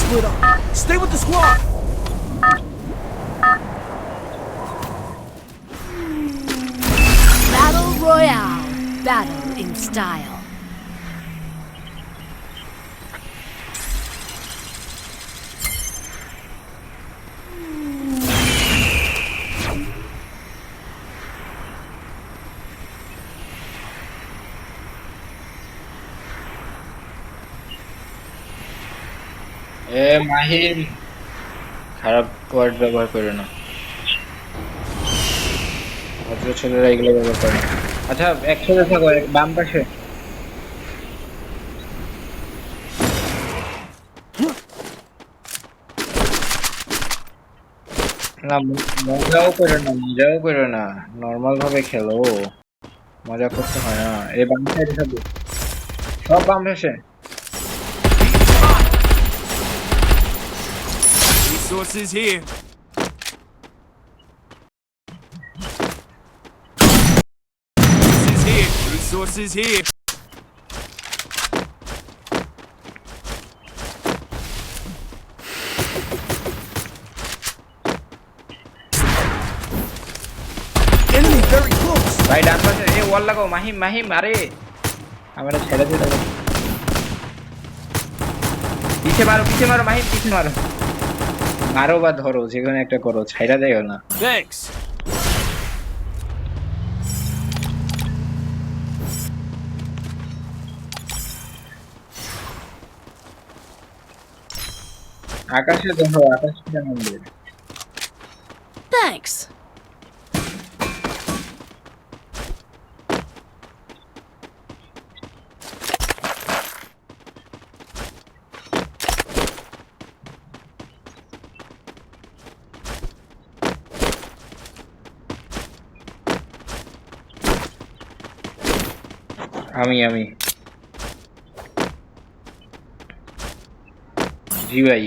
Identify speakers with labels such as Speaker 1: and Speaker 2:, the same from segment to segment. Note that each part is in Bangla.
Speaker 1: split up. Stay with the squad.
Speaker 2: Battle Royale. Battle in style.
Speaker 3: মাহির খারাপ ওয়ার্ড ব্যবহার করে না, ভদ্র ছেলেরা এগুলো ব্যবহার করে না। আচ্ছা একসাথে থাকো, বাম পাশে না। মজাও করে না, নর্মাল ভাবে খেলো, মজা করতে হয় না। এই বাম সাইডে থাকো, সব বাম পাশে।
Speaker 1: Resources here. Resources here. Enemy very close.
Speaker 3: ভাই ডান পাশে এই ওয়াল লাগাও। মাহিম আরে আমরা ছেড়ে দিতে হবে। পিছে মারো মাহিম, পিছে মারো বা ধরো, যেকোনো একটা করো, ছাইরা দেও না।
Speaker 1: Thanks.
Speaker 3: আকাশে দেখো, আকাশে কেমন দেয়।
Speaker 2: Thanks.
Speaker 3: আমি জি ভাই।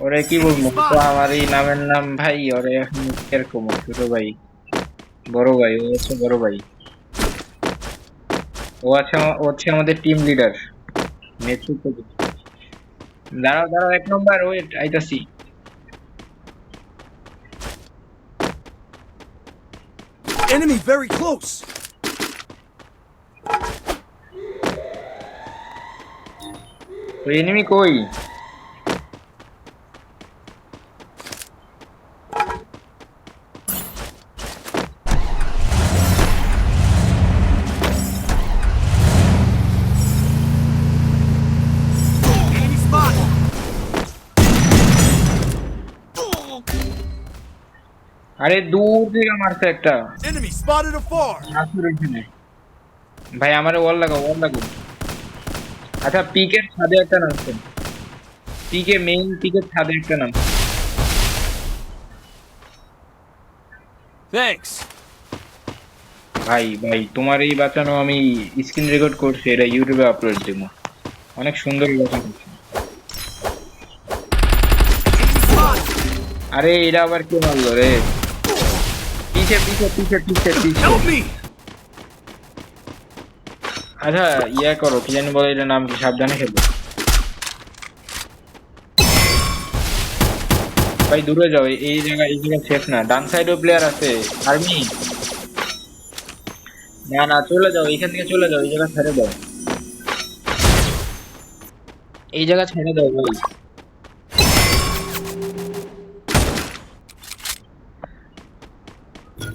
Speaker 3: ওরে কি বলবো, তো আমার এই নামের নাম ভাই, ওরে এখন কিরকম, ছোট ভাই, বড় ভাই, ও হচ্ছে বড় ভাই, ও হচ্ছে আমাদের টিম লিডার, নেতৃত্ব দিচ্ছে। দাঁড়াও 1 নম্বর, ওয়েট আইতাছি।
Speaker 1: Enemy very close.
Speaker 3: ওই এনিমি কই?
Speaker 1: Enemy spotted.
Speaker 3: আরে দূর থেকে মারছে একটা।
Speaker 1: Enemy spotted afar.
Speaker 3: ভাই আমারে ওয়াল লাগাও। আচ্ছা পিকের ছাদে একটা নামছে, মেইন পিকের ছাদে একটা নাম।
Speaker 1: Thanks.
Speaker 3: ভাই তোমার এই বাঁচানো আমি স্ক্রিন রেকর্ড করছি, এটা ইউটিউবে আপলোড দিব, অনেক সুন্দর বাঁচানো। আরে এটা আবার কে মারলো রে? পিছে
Speaker 1: Help me.
Speaker 3: আচ্ছা ইয়া করো, কি জানি বলে এটার নাম কি, সাবধানে খেলো ভাই, দূরে যাও। এই জায়গা সেফ না। ডান সাইডেও প্লেয়ার আছে। আর্মি না চলে যাও, এইখান থেকে চলে যাও, এই জায়গা ছেড়ে দাও, ভাই।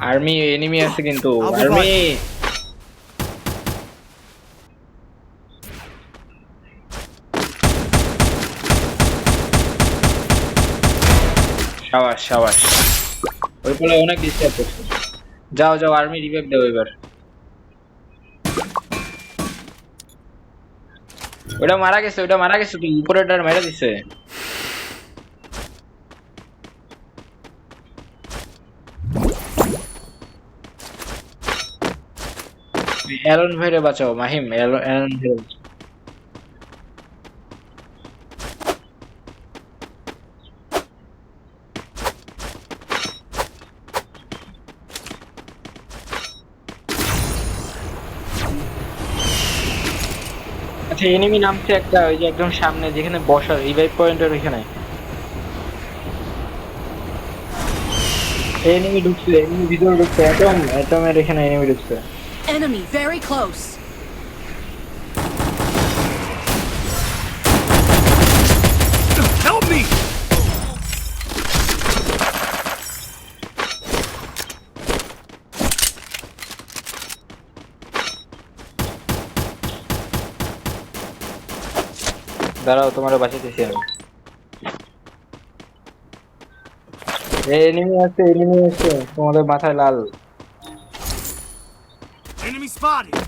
Speaker 3: আর্মি এনিমি আছে কিন্তু, আর্মি। সাবাস ওই বলে অনেক ডিস্টার্ব করছে। যাও আর্মি রিভাইভ দাও এবার। ওটা মারা গেছে, তুই উপরেটার মেরে দিছে। অ্যালন ভাইরে বাঁচাও মাহিম, অ্যালন ভাইরে বাঁচাও। আচ্ছা এনিমি নামছে একটা ওই যে একদম সামনে যেখানে বসার রিভাইভ পয়েন্টের ওইখানে এনিমি ঢুকছে এনিমি ভিতরে ঢুকছে অ্যাটমের এখানে এনিমি ঢুকছে
Speaker 2: Enemy very close.
Speaker 1: Help me!
Speaker 3: দাঁড়াও তোমার বাঁচাতেছি আমি এনিমি আছে তোমাদের মাথায় লাল
Speaker 1: Enemy spotted!